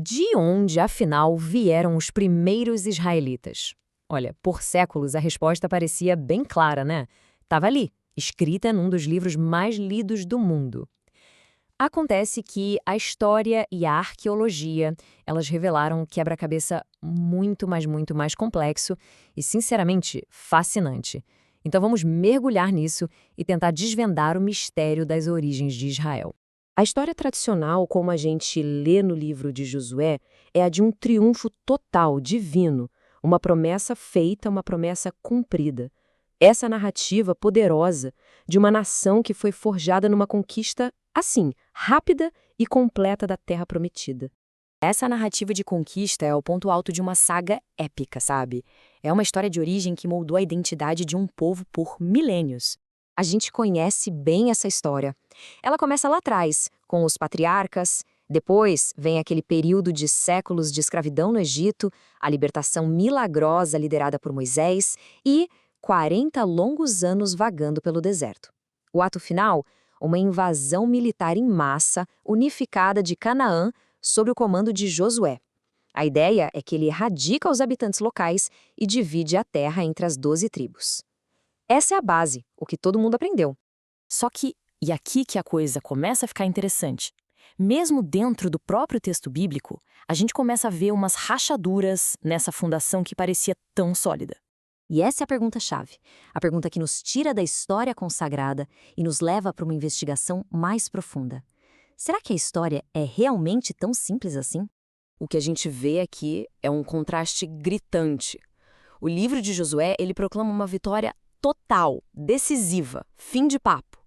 De onde, afinal, vieram os primeiros israelitas? Olha, por séculos a resposta parecia bem clara, né? Estava ali, escrita num dos livros mais lidos do mundo. Acontece que a história e a arqueologia, elas revelaram um quebra-cabeça muito mais complexo e, sinceramente, fascinante. Então vamos mergulhar nisso e tentar desvendar o mistério das origens de Israel. A história tradicional, como a gente lê no livro de Josué, é a de um triunfo total, divino, uma promessa feita, uma promessa cumprida. Essa narrativa poderosa de uma nação que foi forjada numa conquista, assim, rápida e completa da Terra Prometida. Essa narrativa de conquista é o ponto alto de uma saga épica, sabe? É uma história de origem que moldou a identidade de um povo por milênios. A gente conhece bem essa história. Ela começa lá atrás, com os patriarcas, depois vem aquele período de séculos de escravidão no Egito, a libertação milagrosa liderada por Moisés e 40 longos anos vagando pelo deserto. O ato final, uma invasão militar em massa, unificada de Canaã, sob o comando de Josué. A ideia é que ele erradica os habitantes locais e divide a terra entre as 12 tribos. Essa é a base, o que todo mundo aprendeu. Só que, e aqui que a coisa começa a ficar interessante, mesmo dentro do próprio texto bíblico, a gente começa a ver umas rachaduras nessa fundação que parecia tão sólida. E essa é a pergunta-chave, a pergunta que nos tira da história consagrada e nos leva para uma investigação mais profunda. Será que a história é realmente tão simples assim? O que a gente vê aqui é um contraste gritante. O livro de Josué, ele proclama uma vitória total, decisiva, fim de papo.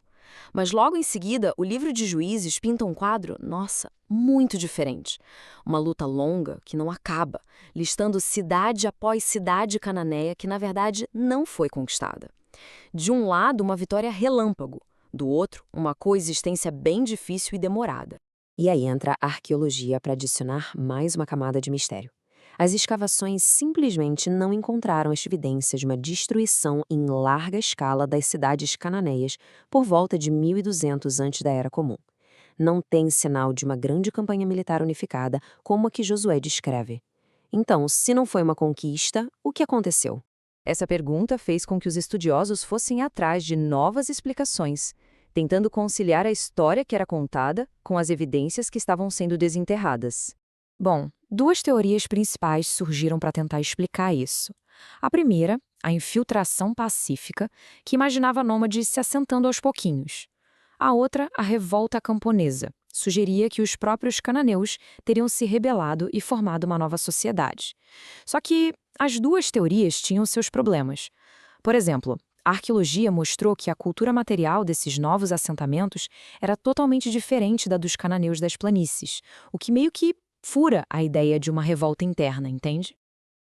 Mas logo em seguida, o livro de Juízes pinta um quadro, nossa, muito diferente. Uma luta longa que não acaba, listando cidade após cidade cananeia que, na verdade, não foi conquistada. De um lado, uma vitória relâmpago. Do outro, uma coexistência bem difícil e demorada. E aí entra a arqueologia para adicionar mais uma camada de mistério. As escavações simplesmente não encontraram esta evidência de uma destruição em larga escala das cidades cananeias por volta de 1200 antes da Era Comum. Não tem sinal de uma grande campanha militar unificada como a que Josué descreve. Então, se não foi uma conquista, o que aconteceu? Essa pergunta fez com que os estudiosos fossem atrás de novas explicações, tentando conciliar a história que era contada com as evidências que estavam sendo desenterradas. Bom, duas teorias principais surgiram para tentar explicar isso. A primeira, a infiltração pacífica, que imaginava nômades se assentando aos pouquinhos. A outra, a revolta camponesa, sugeria que os próprios cananeus teriam se rebelado e formado uma nova sociedade. Só que as duas teorias tinham seus problemas. Por exemplo, a arqueologia mostrou que a cultura material desses novos assentamentos era totalmente diferente da dos cananeus das planícies, o que meio que fura a ideia de uma revolta interna, entende?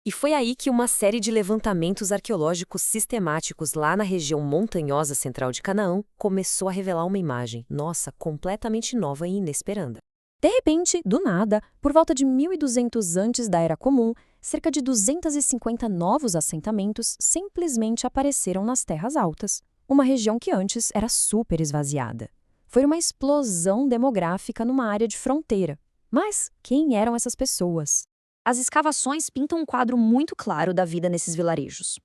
E foi aí que uma série de levantamentos arqueológicos sistemáticos lá na região montanhosa central de Canaã começou a revelar uma imagem, nossa, completamente nova e inesperada. De repente, do nada, por volta de 1200 antes da Era Comum, cerca de 250 novos assentamentos simplesmente apareceram nas terras altas, uma região que antes era super esvaziada. Foi uma explosão demográfica numa área de fronteira. Mas quem eram essas pessoas? As escavações pintam um quadro muito claro da vida nesses vilarejos.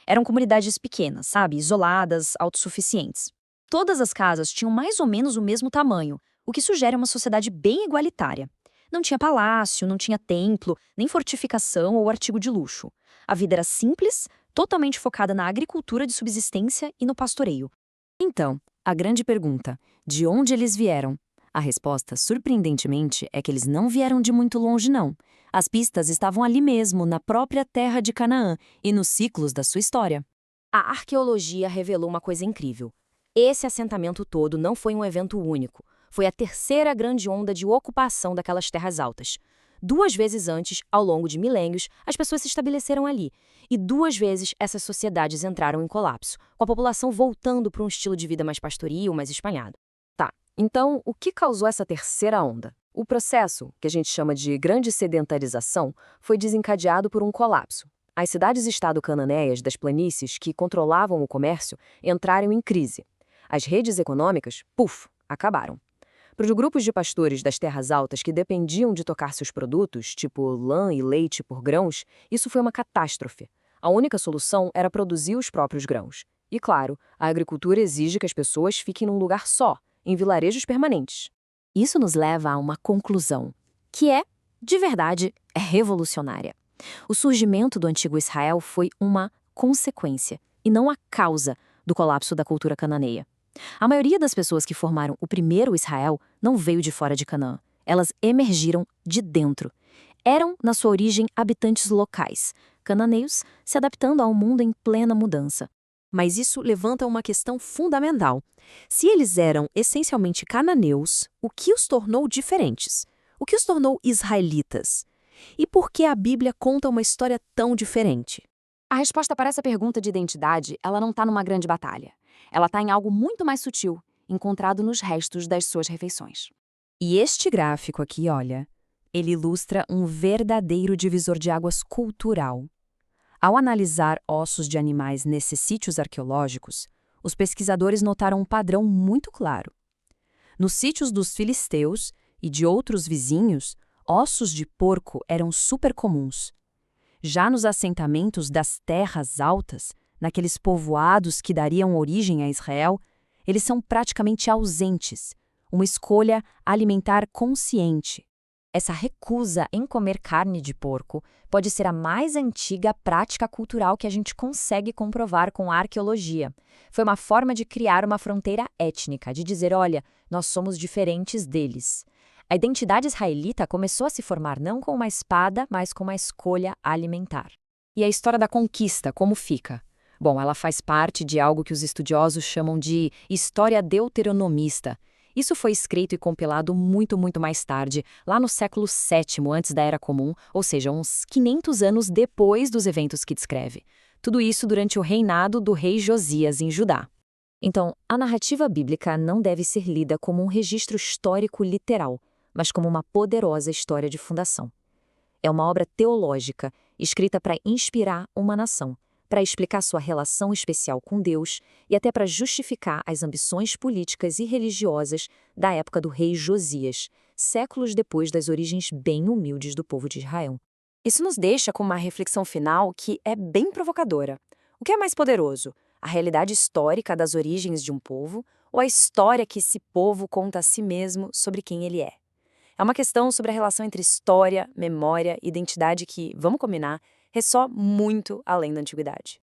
Eram comunidades pequenas, sabe? Isoladas, autossuficientes. Todas as casas tinham mais ou menos o mesmo tamanho, o que sugere uma sociedade bem igualitária. Não tinha palácio, não tinha templo, nem fortificação ou artigo de luxo. A vida era simples, totalmente focada na agricultura de subsistência e no pastoreio. Então, a grande pergunta, de onde eles vieram? A resposta, surpreendentemente, é que eles não vieram de muito longe, não. As pistas estavam ali mesmo, na própria terra de Canaã e nos ciclos da sua história. A arqueologia revelou uma coisa incrível. Esse assentamento todo não foi um evento único. Foi a terceira grande onda de ocupação daquelas terras altas. 2 vezes antes, ao longo de milênios, as pessoas se estabeleceram ali. E 2 vezes essas sociedades entraram em colapso, com a população voltando para um estilo de vida mais pastoril, mais espalhado. Então, o que causou essa terceira onda? O processo, que a gente chama de grande sedentarização, foi desencadeado por um colapso. As cidades-estado cananeias das planícies que controlavam o comércio entraram em crise. As redes econômicas, acabaram. Para os grupos de pastores das terras altas que dependiam de tocar seus produtos, tipo lã e leite por grãos, isso foi uma catástrofe. A única solução era produzir os próprios grãos. E, claro, a agricultura exige que as pessoas fiquem num lugar só, em vilarejos permanentes. Isso nos leva a uma conclusão, que é, de verdade, revolucionária. O surgimento do antigo Israel foi uma consequência, e não a causa, do colapso da cultura cananeia. A maioria das pessoas que formaram o primeiro Israel não veio de fora de Canaã. Elas emergiram de dentro. Eram, na sua origem, habitantes locais, cananeus, se adaptando ao mundo em plena mudança. Mas isso levanta uma questão fundamental. Se eles eram essencialmente cananeus, o que os tornou diferentes? O que os tornou israelitas? E por que a Bíblia conta uma história tão diferente? A resposta para essa pergunta de identidade, ela não está numa grande batalha. Ela está em algo muito mais sutil, encontrado nos restos das suas refeições. E este gráfico aqui, olha, ele ilustra um verdadeiro divisor de águas cultural. Ao analisar ossos de animais nesses sítios arqueológicos, os pesquisadores notaram um padrão muito claro. Nos sítios dos filisteus e de outros vizinhos, ossos de porco eram super comuns. Já nos assentamentos das terras altas, naqueles povoados que dariam origem a Israel, eles são praticamente ausentes, uma escolha alimentar consciente. Essa recusa em comer carne de porco pode ser a mais antiga prática cultural que a gente consegue comprovar com a arqueologia. Foi uma forma de criar uma fronteira étnica, de dizer, olha, nós somos diferentes deles. A identidade israelita começou a se formar não com uma espada, mas com uma escolha alimentar. E a história da conquista, como fica? Bom, ela faz parte de algo que os estudiosos chamam de história deuteronomista. Isso foi escrito e compilado muito mais tarde, lá no século VII antes da Era Comum, ou seja, uns 500 anos depois dos eventos que descreve. Tudo isso durante o reinado do rei Josias em Judá. Então, a narrativa bíblica não deve ser lida como um registro histórico literal, mas como uma poderosa história de fundação. É uma obra teológica, escrita para inspirar uma nação, para explicar sua relação especial com Deus e até para justificar as ambições políticas e religiosas da época do rei Josias, séculos depois das origens bem humildes do povo de Israel. Isso nos deixa com uma reflexão final que é bem provocadora. O que é mais poderoso? A realidade histórica das origens de um povo ou a história que esse povo conta a si mesmo sobre quem ele é? É uma questão sobre a relação entre história, memória e identidade que, vamos combinar, ressoa muito além da antiguidade.